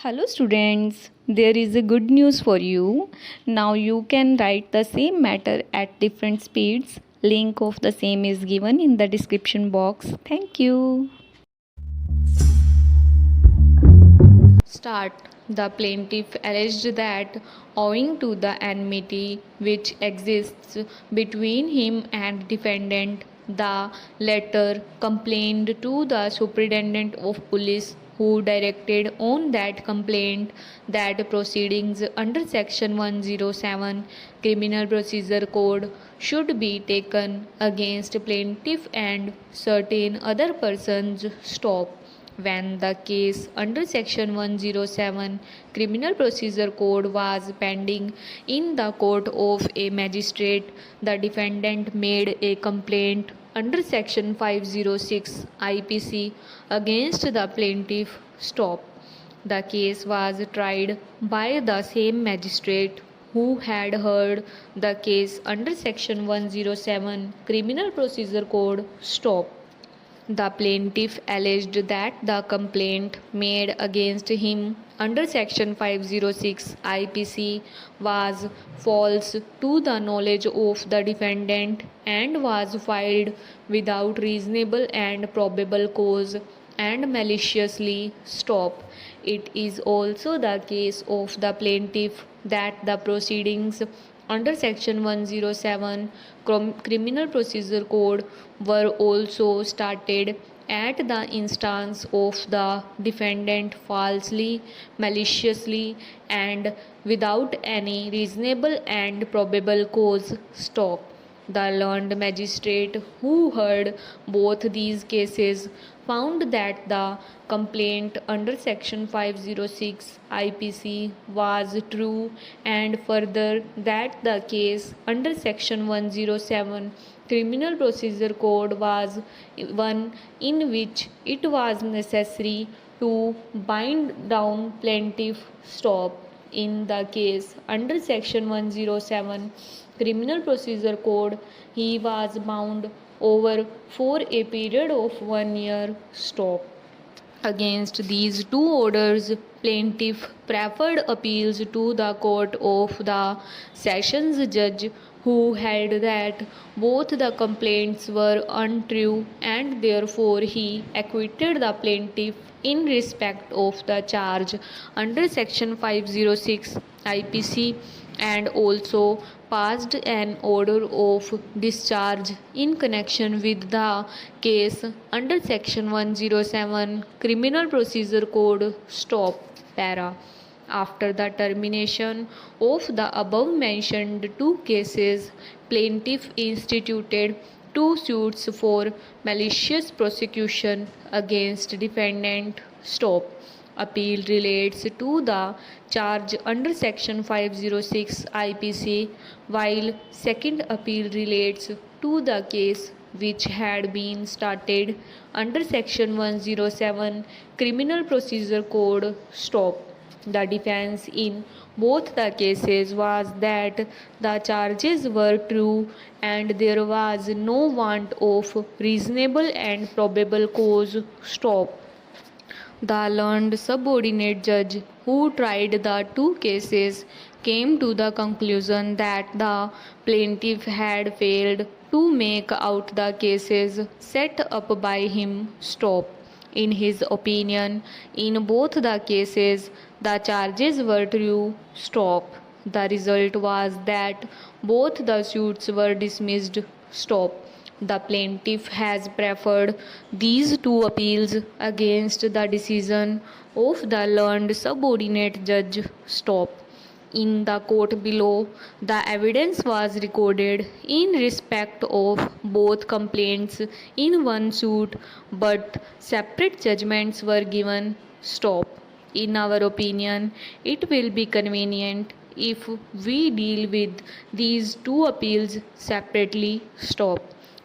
Hello students, there is a good news for you. Now you can write the same matter at different speeds. Link of the same is given in the description box. Thank you. Start. The plaintiff alleged that owing to the enmity which exists between him and defendant, the latter complained to the superintendent of police who directed on that complaint that proceedings under section 107 criminal procedure code should be taken against plaintiff and certain other persons. Stop. When the case under section 107 criminal procedure code was pending in the court of a magistrate, the defendant made a complaint under section 506 IPC against the plaintiff. Stop. The case was tried by the same magistrate who had heard the case under section 107 criminal procedure code. Stop. The plaintiff alleged that the complaint made against him under section 506 IPC was false to the knowledge of the defendant and was filed without reasonable and probable cause and maliciously. Stop. It is also the case of the plaintiff that the proceedings under section 107 criminal procedure code were also started at the instance of the defendant falsely, maliciously, and without any reasonable and probable cause. Stop. The learned magistrate who heard both these cases found that the complaint under section 506 IPC was true, and further that the case under section 107 criminal procedure code was one in which it was necessary to bind down plaintiff. Stop. In the case under section 107 criminal procedure code, he was bound over for a period of 1 year. Stop. Against these two orders, plaintiff preferred appeals to the court of the sessions judge who held that both the complaints were untrue and therefore he acquitted the plaintiff in respect of the charge under section 506 IPC and also passed an order of discharge in connection with the case under section 107 criminal procedure code. Stop. Para. After the termination of the above mentioned two cases, plaintiff instituted two suits for malicious prosecution against defendant. Stop. Appeal relates to the charge under section 506 IPC, while second appeal relates to the case which had been started under section 107 criminal procedure code. Stop. The defense in both the cases was that the charges were true and there was no want of reasonable and probable cause. Stop. The learned subordinate judge who tried the two cases came to the conclusion that the plaintiff had failed to make out the cases set up by him. Stop. In his opinion, in both the cases, the charges were true. Stop. The result was that both the suits were dismissed. Stop. The plaintiff has preferred these two appeals against the decision of the learned subordinate judge. Stop. In the court below, the evidence was recorded in respect of both complaints in one suit, but separate judgments were given. Stop. In our opinion, it will be convenient if we deal with these two appeals separately. Stop.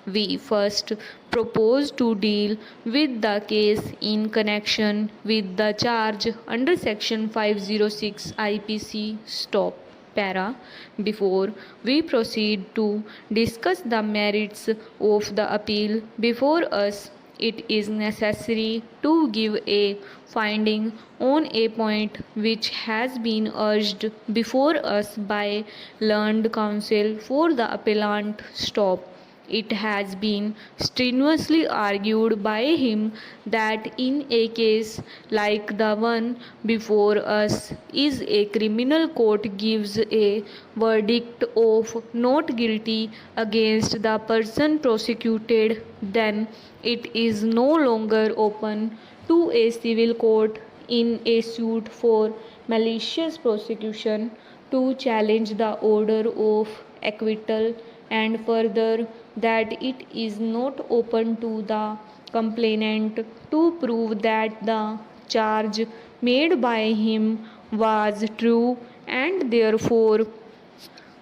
We first propose to deal with the case in connection with the charge under section 506 IPC. Stop. Para. Before we proceed to discuss the merits of the appeal before us, it is necessary to give a finding on a point which has been urged before us by learned counsel for the appellant. Stop. It has been strenuously argued by him that in a case like the one before us, is a criminal court gives a verdict of not guilty against the person prosecuted, then it is no longer open to a civil court in a suit for malicious prosecution to challenge the order of acquittal, and further that it is not open to the complainant to prove that the charge made by him was true, and therefore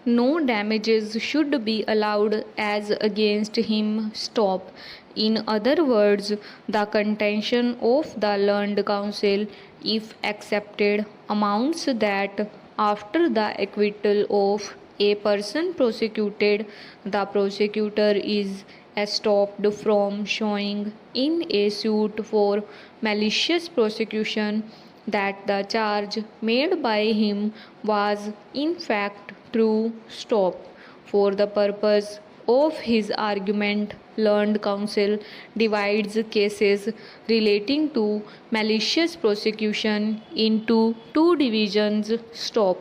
no damages should be allowed as against him. Stop. In other words, the contention of the learned counsel, if accepted, amounts that after the acquittal of a person prosecuted, the prosecutor is stopped from showing in a suit for malicious prosecution that the charge made by him was in fact true. Stop. For the purpose of his argument, learned counsel divides cases relating to malicious prosecution into two divisions. Stop.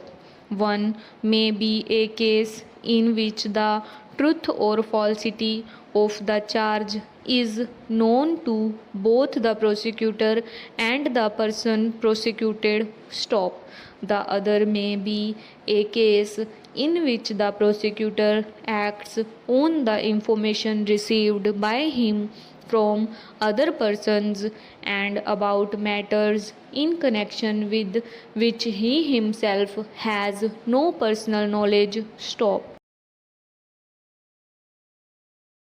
One may be a case in which the truth or falsity of the charge is known to both the prosecutor and the person prosecuted. Stop. The other may be a case in which the prosecutor acts on the information received by him from other persons and about matters in connection with which he himself has no personal knowledge. Stop.